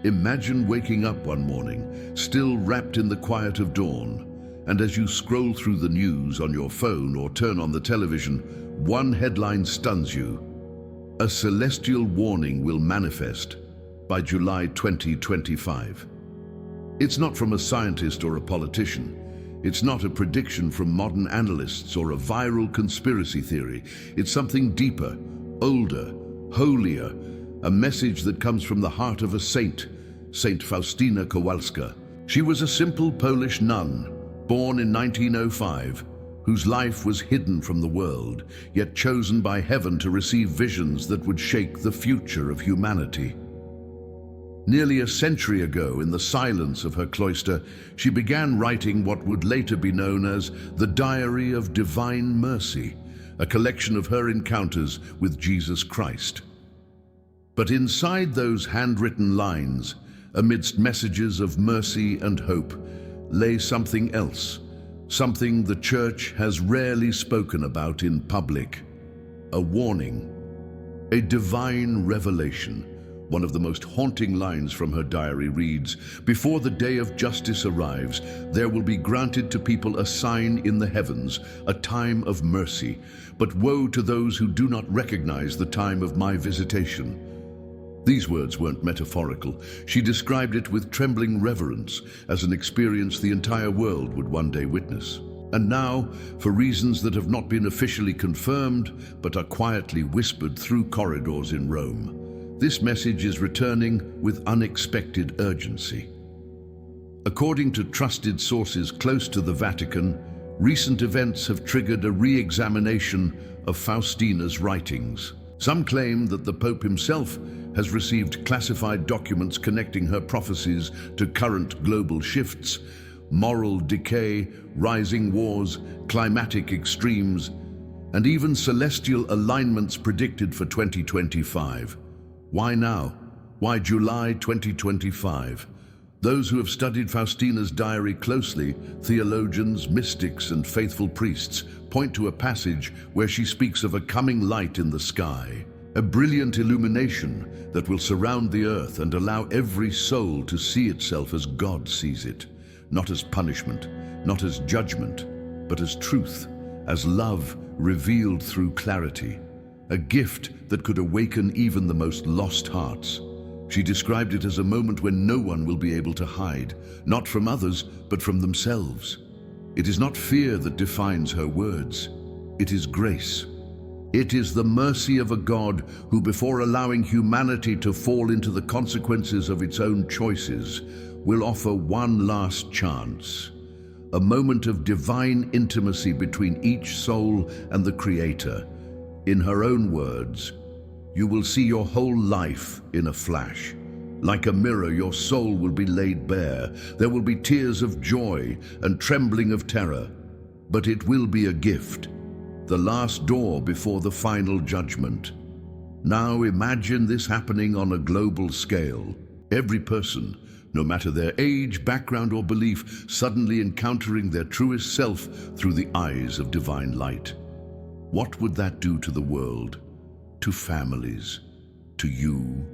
Imagine waking up one morning, still wrapped in the quiet of dawn, and as you scroll through the news on your phone or turn on the television, one headline stuns you. A celestial warning will manifest by July 2025. It's not from a scientist or a politician. It's not a prediction from modern analysts or a viral conspiracy theory. It's something deeper, older, holier, a message that comes from the heart of a saint, Saint Faustina Kowalska. She was a simple Polish nun, born in 1905, whose life was hidden from the world, yet chosen by heaven to receive visions that would shake the future of humanity. Nearly a century ago, in the silence of her cloister, she began writing what would later be known as the Diary of Divine Mercy, a collection of her encounters with Jesus Christ. But inside those handwritten lines, amidst messages of mercy and hope, lay something else, something the Church has rarely spoken about in public. A warning, a divine revelation. One of the most haunting lines from her diary reads, "Before the day of justice arrives, there will be granted to people a sign in the heavens, a time of mercy. But woe to those who do not recognize the time of my visitation." These words weren't metaphorical. She described it with trembling reverence as an experience the entire world would one day witness. And now, for reasons that have not been officially confirmed, but are quietly whispered through corridors in Rome, this message is returning with unexpected urgency. According to trusted sources close to the Vatican, recent events have triggered a re-examination of Faustina's writings. Some claim that the Pope himself has received classified documents connecting her prophecies to current global shifts, moral decay, rising wars, climatic extremes, and even celestial alignments predicted for 2025. Why now? Why July 2025? Those who have studied Faustina's diary closely, theologians, mystics, and faithful priests, point to a passage where she speaks of a coming light in the sky, a brilliant illumination that will surround the earth and allow every soul to see itself as God sees it, not as punishment, not as judgment, but as truth, as love revealed through clarity, a gift that could awaken even the most lost hearts. She described it as a moment when no one will be able to hide, not from others, but from themselves. It is not fear that defines her words. It is grace. It is the mercy of a God who, before allowing humanity to fall into the consequences of its own choices, will offer one last chance, a moment of divine intimacy between each soul and the Creator. In her own words, "You will see your whole life in a flash. Like a mirror, your soul will be laid bare. There will be tears of joy and trembling of terror, but it will be a gift, the last door before the final judgment." Now imagine this happening on a global scale. Every person, no matter their age, background, or belief, suddenly encountering their truest self through the eyes of divine light. What would that do to the world, to families, to you?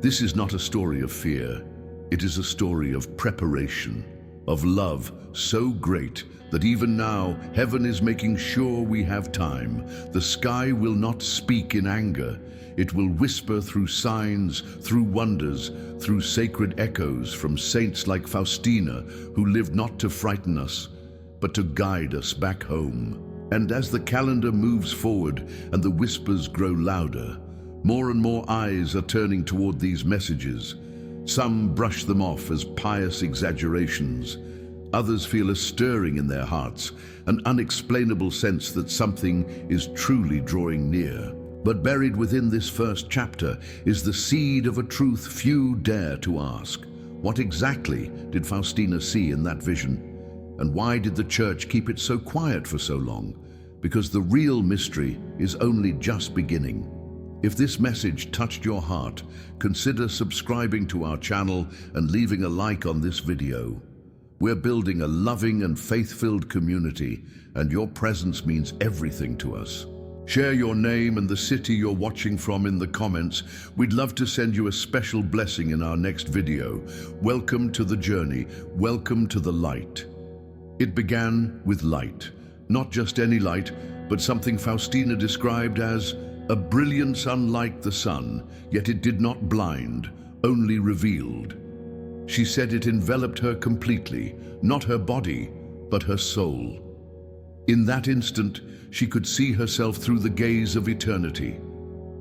This is not a story of fear. It is a story of preparation, of love so great that even now heaven is making sure we have time. The sky will not speak in anger. It will whisper through signs, through wonders, through sacred echoes from saints like Faustina, who lived not to frighten us, but to guide us back home. And as the calendar moves forward and the whispers grow louder, more and more eyes are turning toward these messages. Some brush them off as pious exaggerations. Others feel a stirring in their hearts, an unexplainable sense that something is truly drawing near. But buried within this first chapter is the seed of a truth few dare to ask. What exactly did Faustina see in that vision? And why did the Church keep it so quiet for so long? Because the real mystery is only just beginning. If this message touched your heart, consider subscribing to our channel and leaving a like on this video. We're building a loving and faith-filled community, and your presence means everything to us. Share your name and the city you're watching from in the comments. We'd love to send you a special blessing in our next video. Welcome to the journey. Welcome to the light. It began with light. Not just any light, but something Faustina described as a brilliance unlike the sun, yet it did not blind, only revealed. She said it enveloped her completely, not her body, but her soul. In that instant, she could see herself through the gaze of eternity.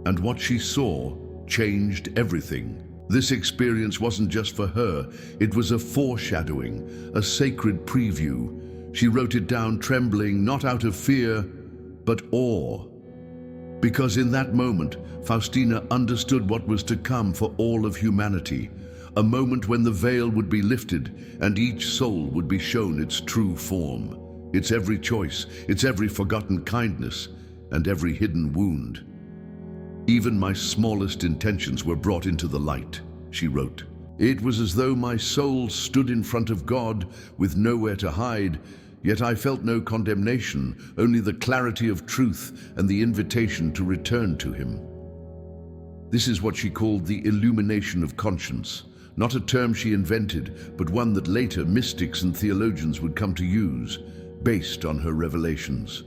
And what she saw changed everything. This experience wasn't just for her, it was a foreshadowing, a sacred preview. She wrote it down trembling, not out of fear, but awe. Because in that moment, Faustina understood what was to come for all of humanity. A moment when the veil would be lifted and each soul would be shown its true form. Its every choice, its every forgotten kindness, and every hidden wound. Even my smallest intentions were brought into the light, she wrote. It was as though my soul stood in front of God with nowhere to hide, yet I felt no condemnation, only the clarity of truth and the invitation to return to Him. This is what she called the illumination of conscience, not a term she invented, but one that later mystics and theologians would come to use, based on her revelations.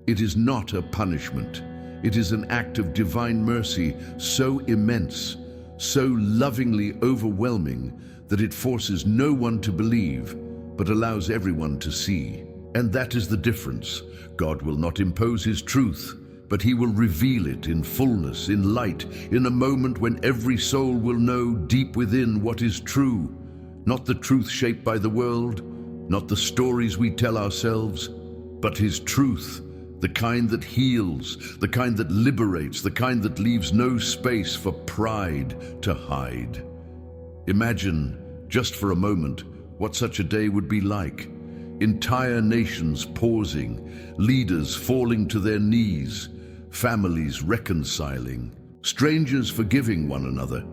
It is not a punishment. It is an act of divine mercy so immense, so lovingly overwhelming, that it forces no one to believe, but allows everyone to see. And that is the difference. God will not impose His truth, but He will reveal it in fullness, in light, in a moment when every soul will know deep within what is true, not the truth shaped by the world, not the stories we tell ourselves, but His truth, the kind that heals, the kind that liberates, the kind that leaves no space for pride to hide. Imagine, just for a moment, what such a day would be like. Entire nations pausing, leaders falling to their knees, families reconciling, strangers forgiving one another,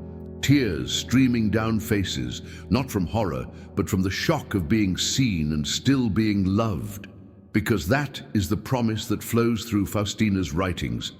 tears streaming down faces, not from horror, but from the shock of being seen and still being loved. Because that is the promise that flows through Faustina's writings.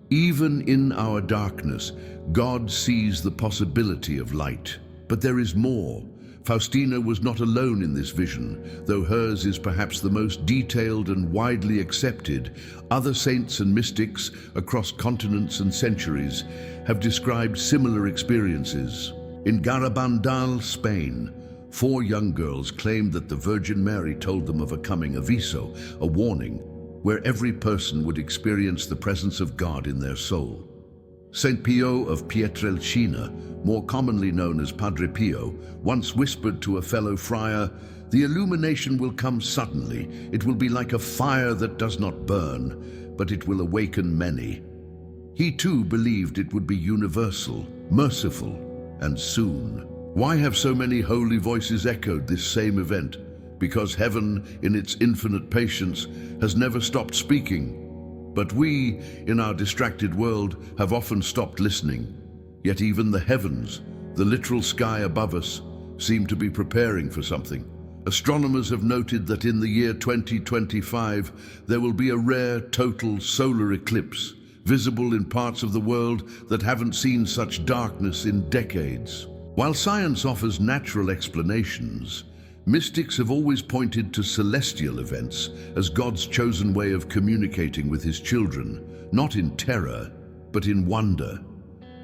Even in our darkness, God sees the possibility of light. But there is more. Faustina was not alone in this vision, though hers is perhaps the most detailed and widely accepted. Other saints and mystics across continents and centuries have described similar experiences. In Garabandal, Spain, 4 young girls claimed that the Virgin Mary told them of a coming aviso, a warning, where every person would experience the presence of God in their soul. Saint Pio of Pietrelcina, more commonly known as Padre Pio, once whispered to a fellow friar, "The illumination will come suddenly. It will be like a fire that does not burn, but it will awaken many." He too believed it would be universal, merciful, and soon. Why have so many holy voices echoed this same event? Because heaven, in its infinite patience, has never stopped speaking. But we, in our distracted world, have often stopped listening. Yet even the heavens, the literal sky above us, seem to be preparing for something. Astronomers have noted that in the year 2025, there will be a rare total solar eclipse, visible in parts of the world that haven't seen such darkness in decades. While science offers natural explanations, mystics have always pointed to celestial events as God's chosen way of communicating with His children, not in terror, but in wonder.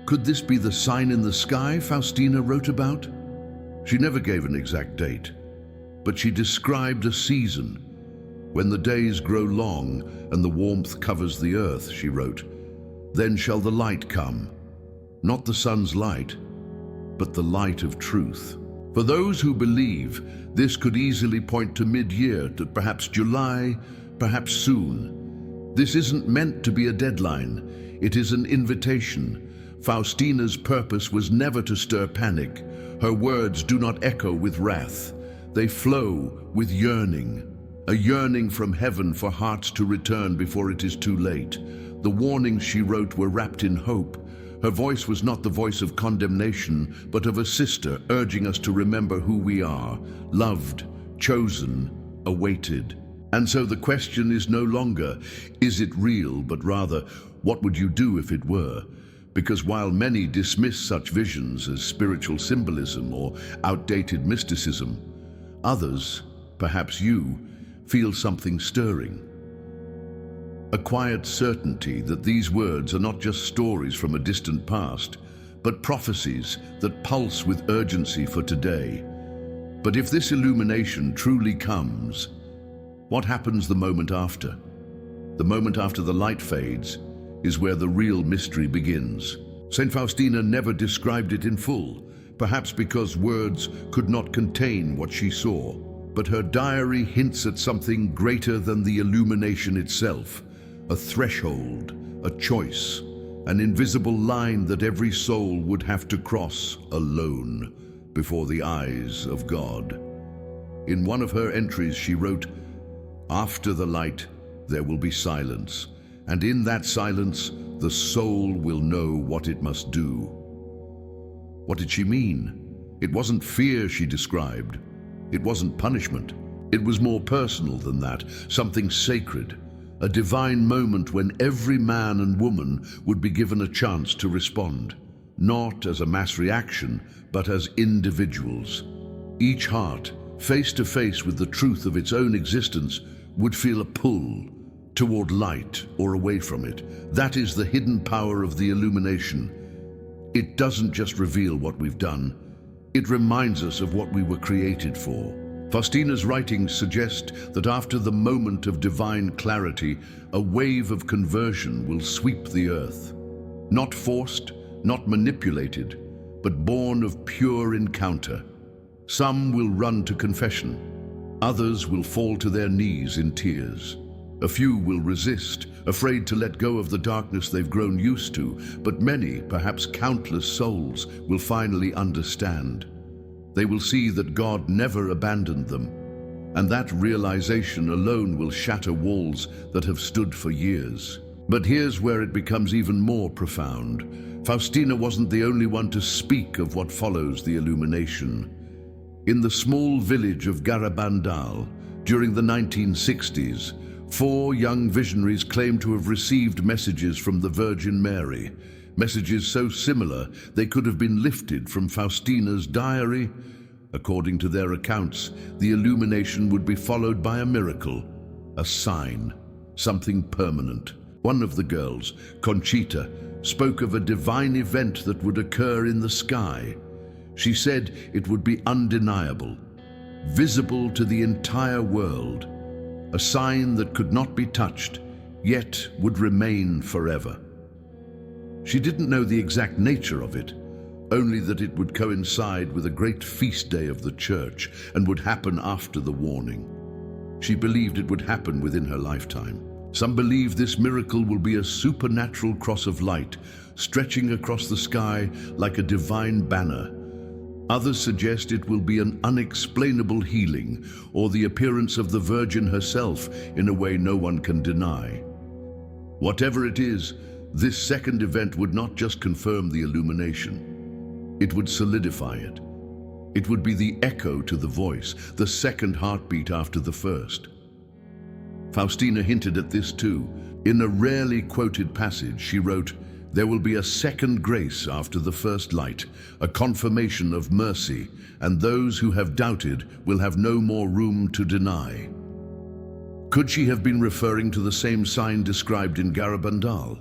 Could this be the sign in the sky Faustina wrote about? She never gave an exact date, but she described a season. When the days grow long and the warmth covers the earth, she wrote, then shall the light come, not the sun's light, but the light of truth. For those who believe, this could easily point to mid-year, to perhaps July, perhaps soon. This isn't meant to be a deadline. It is an invitation. Faustina's purpose was never to stir panic. Her words do not echo with wrath. They flow with yearning. A yearning from heaven for hearts to return before it is too late. The warnings she wrote were wrapped in hope. Her voice was not the voice of condemnation, but of a sister urging us to remember who we are, loved, chosen, awaited. And so the question is no longer, is it real, but rather, what would you do if it were? Because while many dismiss such visions as spiritual symbolism or outdated mysticism, others, perhaps you, feel something stirring. A quiet certainty that these words are not just stories from a distant past, but prophecies that pulse with urgency for today. But if this illumination truly comes, what happens the moment after? The moment after the light fades is where the real mystery begins. Saint Faustina never described it in full, perhaps because words could not contain what she saw. But her diary hints at something greater than the illumination itself, a threshold, a choice, an invisible line that every soul would have to cross alone before the eyes of God. In one of her entries she wrote, "After the light there will be silence, and in that silence the soul will know what it must do." What did she mean? It wasn't fear she described. It wasn't punishment. It was more personal than that, something sacred, a divine moment when every man and woman would be given a chance to respond, not as a mass reaction, but as individuals. Each heart, face to face with the truth of its own existence, would feel a pull toward light or away from it. That is the hidden power of the illumination. It doesn't just reveal what we've done, it reminds us of what we were created for. Faustina's writings suggest that after the moment of divine clarity, a wave of conversion will sweep the earth. Not forced, not manipulated, but born of pure encounter. Some will run to confession. Others will fall to their knees in tears. A few will resist, afraid to let go of the darkness they've grown used to, but many, perhaps countless souls, will finally understand. They will see that God never abandoned them, and that realization alone will shatter walls that have stood for years. But here's where it becomes even more profound. Faustina wasn't the only one to speak of what follows the illumination. In the small village of Garabandal, during the 1960s, 4 young visionaries claimed to have received messages from the Virgin Mary, messages so similar they could have been lifted from Faustina's diary. According to their accounts, the illumination would be followed by a miracle, a sign, something permanent. One of the girls, Conchita, spoke of a divine event that would occur in the sky. She said it would be undeniable, visible to the entire world, a sign that could not be touched, yet would remain forever. She didn't know the exact nature of it, only that it would coincide with a great feast day of the church and would happen after the warning. She believed it would happen within her lifetime. Some believe this miracle will be a supernatural cross of light, stretching across the sky like a divine banner. Others suggest it will be an unexplainable healing or the appearance of the Virgin herself in a way no one can deny. Whatever it is, this second event would not just confirm the illumination. It would solidify it. It would be the echo to the voice, the second heartbeat after the first. Faustina hinted at this too. In a rarely quoted passage, she wrote, "There will be a second grace after the first light, a confirmation of mercy, and those who have doubted will have no more room to deny." Could she have been referring to the same sign described in Garabandal?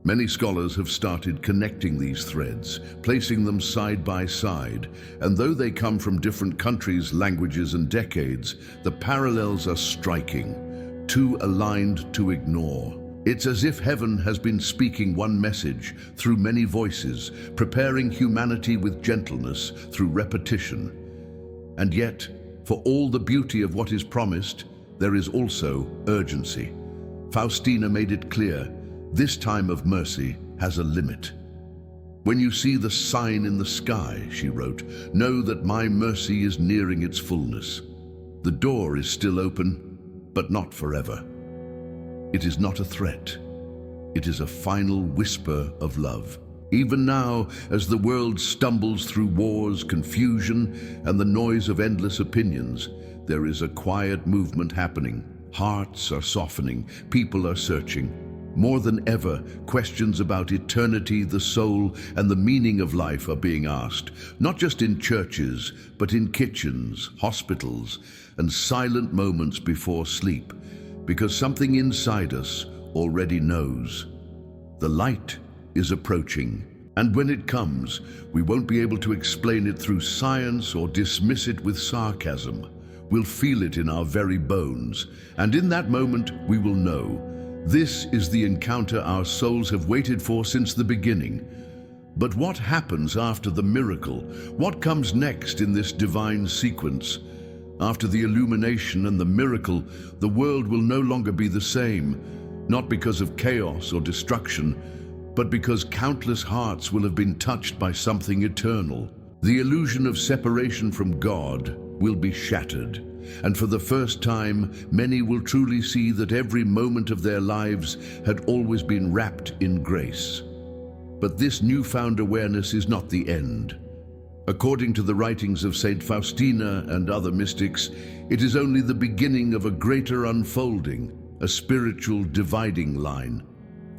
Many scholars have started connecting these threads, placing them side by side, and though they come from different countries, languages, and decades, the parallels are striking, too aligned to ignore. It's as if heaven has been speaking one message through many voices, preparing humanity with gentleness through repetition. And yet, for all the beauty of what is promised, there is also urgency. Faustina made it clear, this time of mercy has a limit. "When you see the sign in the sky," she wrote, "know that my mercy is nearing its fullness. The door is still open, but not forever." It is not a threat. It is a final whisper of love. Even now, as the world stumbles through wars, confusion, and the noise of endless opinions, there is a quiet movement happening. Hearts are softening, people are searching. More than ever, questions about eternity, the soul, and the meaning of life are being asked, not just in churches, but in kitchens, hospitals, and silent moments before sleep, because something inside us already knows. The light is approaching, and when it comes, we won't be able to explain it through science or dismiss it with sarcasm. We'll feel it in our very bones, and in that moment we will know. This is the encounter our souls have waited for since the beginning. But what happens after the miracle? What comes next in this divine sequence? After the illumination and the miracle, the world will no longer be the same, not because of chaos or destruction, but because countless hearts will have been touched by something eternal. The illusion of separation from God will be shattered, and for the first time, many will truly see that every moment of their lives had always been wrapped in grace. But this newfound awareness is not the end. According to the writings of Saint Faustina and other mystics, it is only the beginning of a greater unfolding, a spiritual dividing line,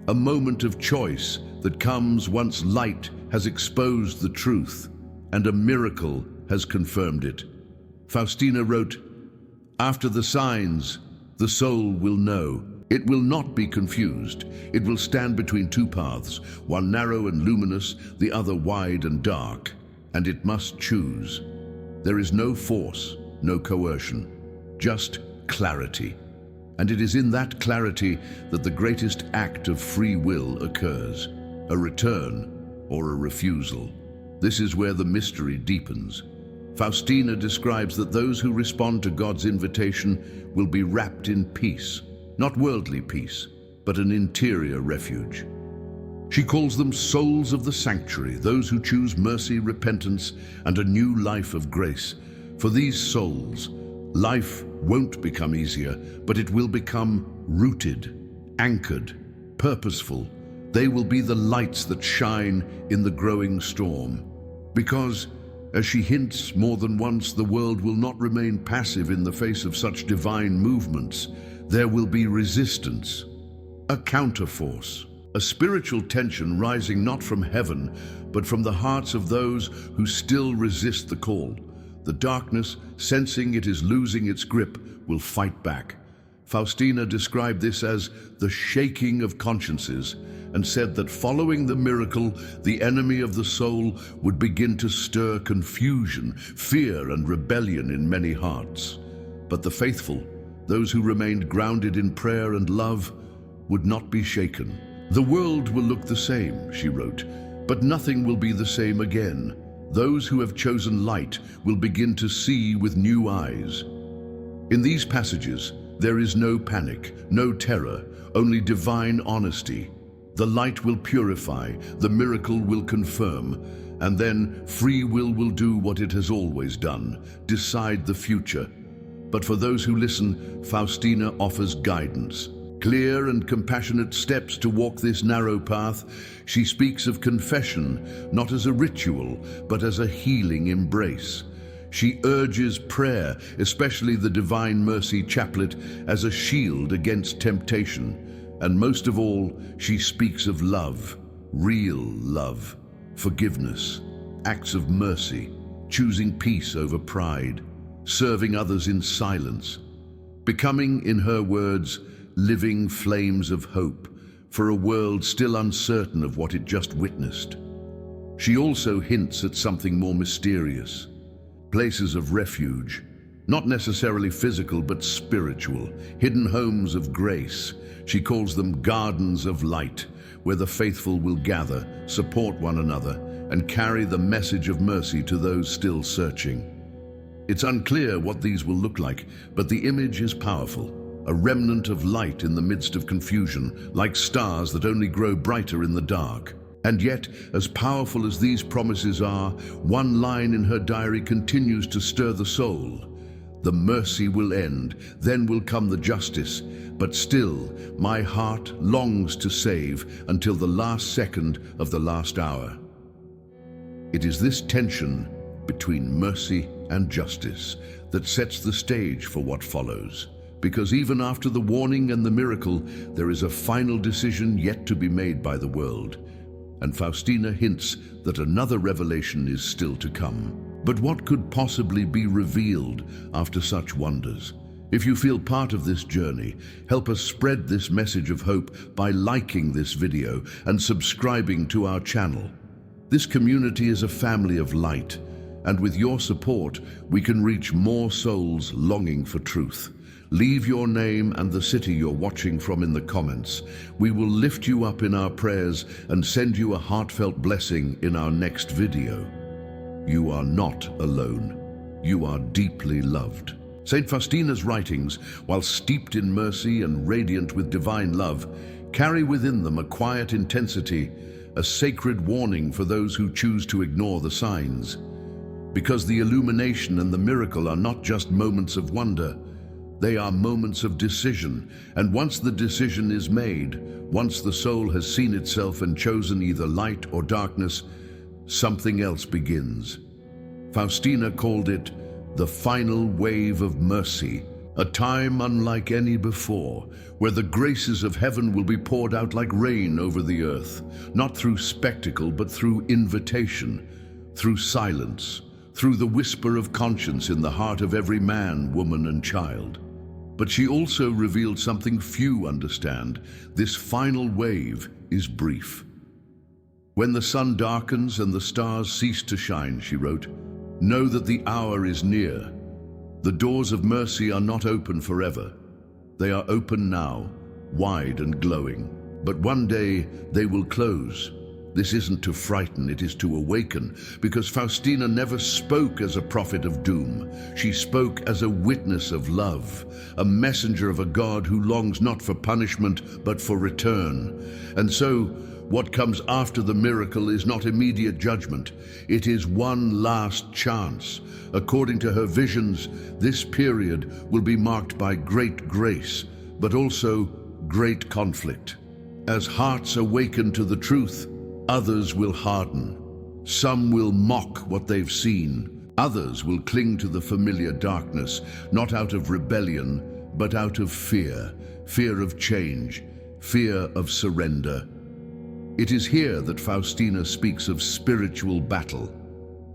a moment of choice that comes once light has exposed the truth and a miracle has confirmed it. Faustina wrote, "After the signs, the soul will know. It will not be confused. It will stand between two paths, one narrow and luminous, the other wide and dark, and it must choose. There is no force, no coercion, just clarity. And it is in that clarity that the greatest act of free will occurs, a return or a refusal. This is where the mystery deepens. Faustina describes that those who respond to God's invitation will be wrapped in peace, not worldly peace, but an interior refuge. She calls them souls of the sanctuary, those who choose mercy, repentance, and a new life of grace. For these souls, life won't become easier, but it will become rooted, anchored, purposeful. They will be the lights that shine in the growing storm. Because, as she hints more than once, the world will not remain passive in the face of such divine movements. There will be resistance, a counterforce, a spiritual tension rising not from heaven, but from the hearts of those who still resist the call. The darkness, sensing it is losing its grip, will fight back. Faustina described this as the shaking of consciences, and said that following the miracle, the enemy of the soul would begin to stir confusion, fear, and rebellion in many hearts. But the faithful, those who remained grounded in prayer and love, would not be shaken. The world will look the same, she wrote, but nothing will be the same again. Those who have chosen light will begin to see with new eyes. In these passages, there is no panic, no terror, only divine honesty. The light will purify, the miracle will confirm, and then free will do what it has always done, decide the future. But for those who listen, Faustina offers guidance. Clear and compassionate steps to walk this narrow path. She speaks of confession, not as a ritual, but as a healing embrace. She urges prayer, especially the Divine Mercy Chaplet, as a shield against temptation. And most of all, she speaks of love, real love, forgiveness, acts of mercy, choosing peace over pride, serving others in silence, becoming, in her words, living flames of hope for a world still uncertain of what it just witnessed. She also hints at something more mysterious, places of refuge, not necessarily physical but spiritual, hidden homes of grace. She calls them gardens of light, where the faithful will gather, support one another, and carry the message of mercy to those still searching. It's unclear what these will look like, but the image is powerful. A remnant of light in the midst of confusion, like stars that only grow brighter in the dark. And yet, as powerful as these promises are, one line in her diary continues to stir the soul. The mercy will end, then will come the justice, but still, my heart longs to save until the last second of the last hour. It is this tension between mercy and justice that sets the stage for what follows. because even after the warning and the miracle, there is a final decision yet to be made by the world. And Faustina hints that another revelation is still to come. But what could possibly be revealed after such wonders? If you feel part of this journey, help us spread this message of hope by liking this video and subscribing to our channel. This community is a family of light, and with your support, we can reach more souls longing for truth. Leave your name and the city you're watching from in the comments. We will lift you up in our prayers and send you a heartfelt blessing in our next video. You are not alone. You are deeply loved. Saint Faustina's writings, while steeped in mercy and radiant with divine love, carry within them a quiet intensity, a sacred warning for those who choose to ignore the signs. Because the illumination and the miracle are not just moments of wonder, they are moments of decision, and once the decision is made, once the soul has seen itself and chosen either light or darkness, something else begins. Faustina called it the final wave of mercy, a time unlike any before, where the graces of heaven will be poured out like rain over the earth, not through spectacle but through invitation, through silence, through the whisper of conscience in the heart of every man, woman, and child. But she also revealed something few understand. This final wave is brief. When the sun darkens and the stars cease to shine, she wrote, know that the hour is near. The doors of mercy are not open forever. They are open now, wide and glowing. But one day they will close. This isn't to frighten, it is to awaken, because Faustina never spoke as a prophet of doom. She spoke as a witness of love, a messenger of a God who longs not for punishment, but for return. And so, what comes after the miracle is not immediate judgment. It is one last chance. According to her visions, this period will be marked by great grace, but also great conflict. As hearts awaken to the truth, others will harden. Some will mock what they've seen. Others will cling to the familiar darkness, not out of rebellion, but out of fear. Fear of change, fear of surrender. It is here that Faustina speaks of spiritual battle.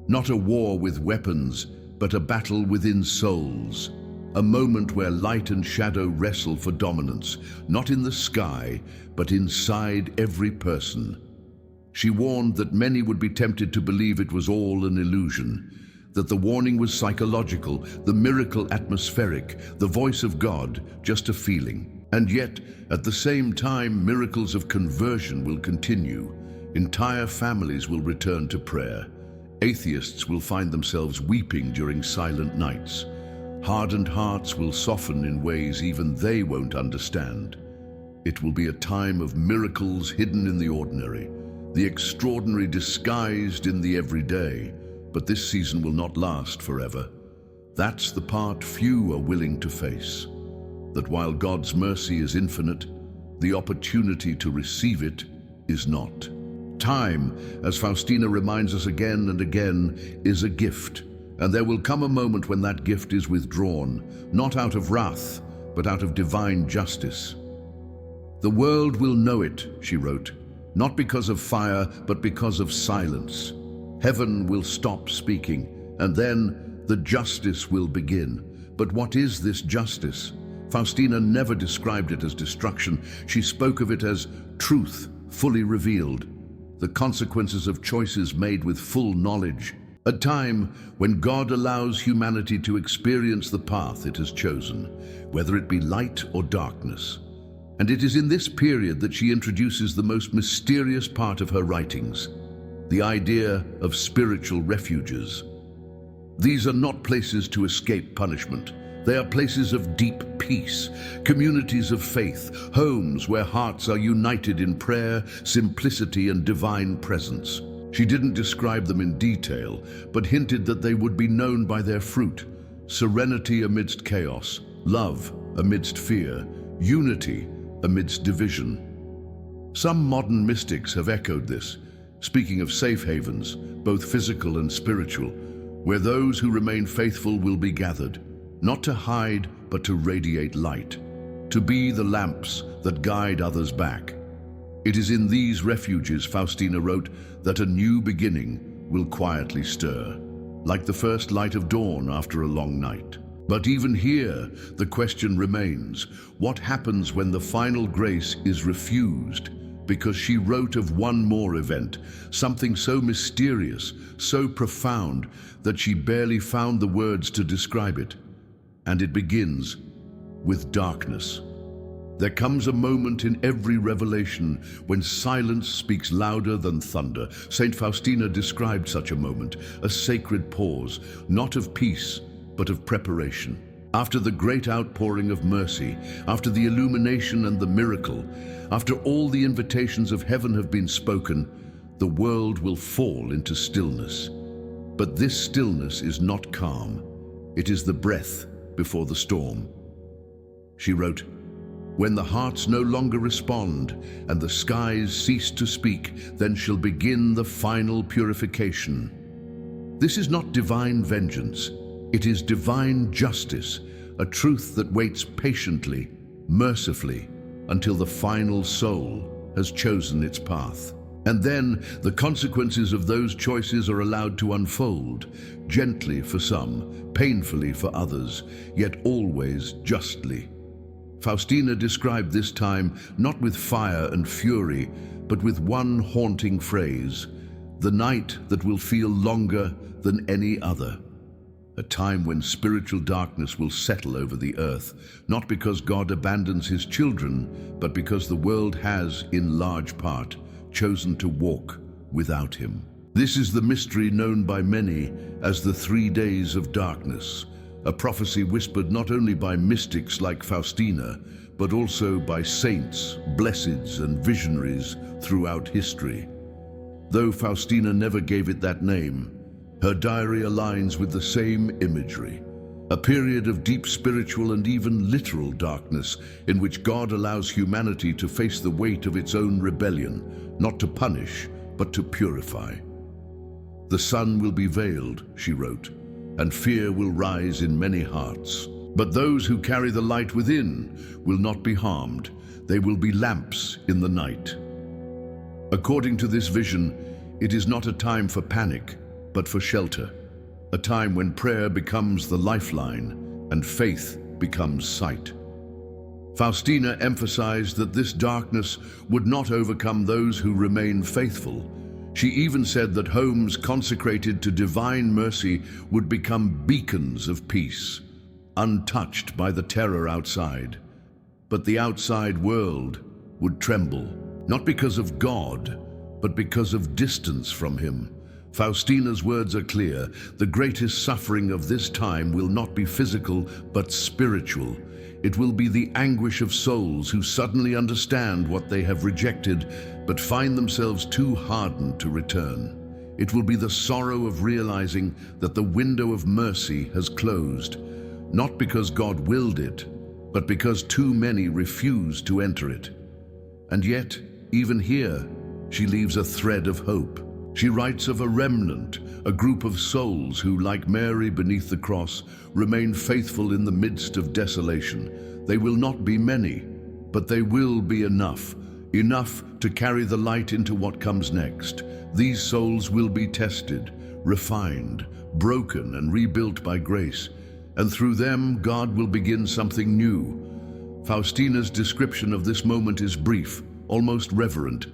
Not a war with weapons, but a battle within souls. A moment where light and shadow wrestle for dominance, not in the sky, but inside every person. She warned that many would be tempted to believe it was all an illusion, that the warning was psychological, the miracle atmospheric, the voice of God just a feeling. And yet, at the same time, miracles of conversion will continue. Entire families will return to prayer. Atheists will find themselves weeping during silent nights. Hardened hearts will soften in ways even they won't understand. It will be a time of miracles hidden in the ordinary, the extraordinary disguised in the everyday. But this season will not last forever. That's the part few are willing to face. That while God's mercy is infinite, the opportunity to receive it is not. Time, as Faustina reminds us again and again, is a gift, and there will come a moment when that gift is withdrawn, not out of wrath, but out of divine justice. The world will know it, she wrote, not because of fire, but because of silence. Heaven will stop speaking, and then the justice will begin. But what is this justice? Faustina never described it as destruction. She spoke of it as truth fully revealed, the consequences of choices made with full knowledge. A time when God allows humanity to experience the path it has chosen, whether it be light or darkness. And it is in this period that she introduces the most mysterious part of her writings, the idea of spiritual refuges. These are not places to escape punishment. They are places of deep peace, communities of faith, homes where hearts are united in prayer, simplicity, and divine presence. She didn't describe them in detail, but hinted that they would be known by their fruit: serenity amidst chaos, love amidst fear, unity amidst division. Some modern mystics have echoed this, speaking of safe havens, both physical and spiritual, where those who remain faithful will be gathered, not to hide, but to radiate light, to be the lamps that guide others back. It is in these refuges, Faustina wrote, that a new beginning will quietly stir, like the first light of dawn after a long night. But even here, the question remains, what happens when the final grace is refused? Because she wrote of one more event, something so mysterious, so profound, that she barely found the words to describe it. And it begins with darkness. There comes a moment in every revelation when silence speaks louder than thunder. Saint Faustina described such a moment, a sacred pause, not of peace, but of preparation. After the great outpouring of mercy, after the illumination and the miracle, after all the invitations of heaven have been spoken, the world will fall into stillness. But this stillness is not calm. It is the breath before the storm. She wrote, "When the hearts no longer respond and the skies cease to speak, then shall begin the final purification." This is not divine vengeance. It is divine justice, a truth that waits patiently, mercifully, until the final soul has chosen its path. And then the consequences of those choices are allowed to unfold, gently for some, painfully for others, yet always justly. Faustina described this time not with fire and fury, but with one haunting phrase, "the night that will feel longer than any other." A time when spiritual darkness will settle over the earth, not because God abandons his children, but because the world has, in large part, chosen to walk without him. This is the mystery known by many as the 3 days of darkness, a prophecy whispered not only by mystics like Faustina, but also by saints, blesseds, and visionaries throughout history. Though Faustina never gave it that name, her diary aligns with the same imagery, a period of deep spiritual and even literal darkness in which God allows humanity to face the weight of its own rebellion, not to punish, but to purify. "The sun will be veiled," she wrote, "and fear will rise in many hearts. But those who carry the light within will not be harmed. They will be lamps in the night." According to this vision, it is not a time for panic, but for shelter, a time when prayer becomes the lifeline and faith becomes sight. Faustina emphasized that this darkness would not overcome those who remain faithful. She even said that homes consecrated to divine mercy would become beacons of peace, untouched by the terror outside. But the outside world would tremble, not because of God, but because of distance from him. Faustina's words are clear. The greatest suffering of this time will not be physical, but spiritual. It will be the anguish of souls who suddenly understand what they have rejected, but find themselves too hardened to return. It will be the sorrow of realizing that the window of mercy has closed, not because God willed it, but because too many refused to enter it. And yet, even here, she leaves a thread of hope. She writes of a remnant, a group of souls who, like Mary beneath the cross, remain faithful in the midst of desolation. They will not be many, but they will be enough to carry the light into what comes next. These souls will be tested, refined, broken, and rebuilt by grace, and through them God will begin something new. Faustina's description of this moment is brief, almost reverent.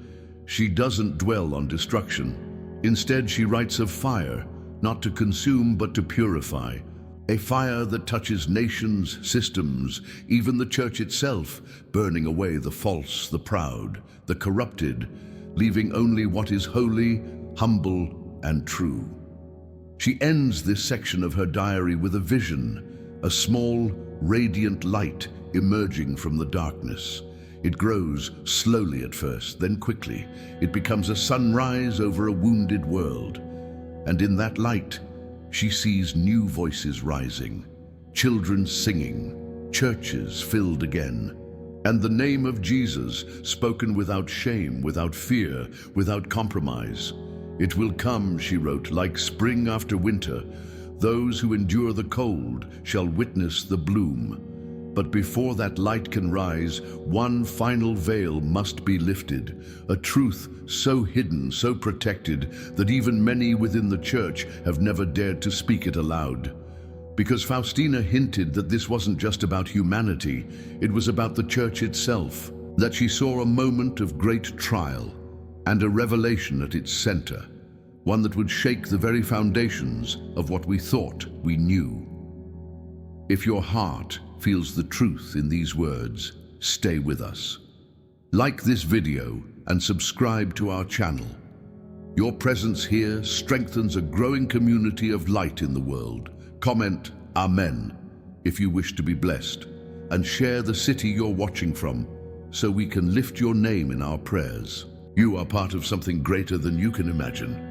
She doesn't dwell on destruction. Instead, she writes of fire, not to consume but to purify. A fire that touches nations, systems, even the church itself, burning away the false, the proud, the corrupted, leaving only what is holy, humble, and true. She ends this section of her diary with a vision, a small, radiant light emerging from the darkness. It grows slowly at first, then quickly. It becomes a sunrise over a wounded world. And in that light, she sees new voices rising, children singing, churches filled again, and the name of Jesus spoken without shame, without fear, without compromise. "It will come," she wrote, "like spring after winter. Those who endure the cold shall witness the bloom." But before that light can rise, one final veil must be lifted, a truth so hidden, so protected, that even many within the church have never dared to speak it aloud. Because Faustina hinted that this wasn't just about humanity, it was about the church itself, that she saw a moment of great trial and a revelation at its center, one that would shake the very foundations of what we thought we knew. If your heart feels the truth in these words, stay with us. Like this video and subscribe to our channel. Your presence here strengthens a growing community of light in the world. Comment Amen if you wish to be blessed, and share the city you're watching from so we can lift your name in our prayers. You are part of something greater than you can imagine.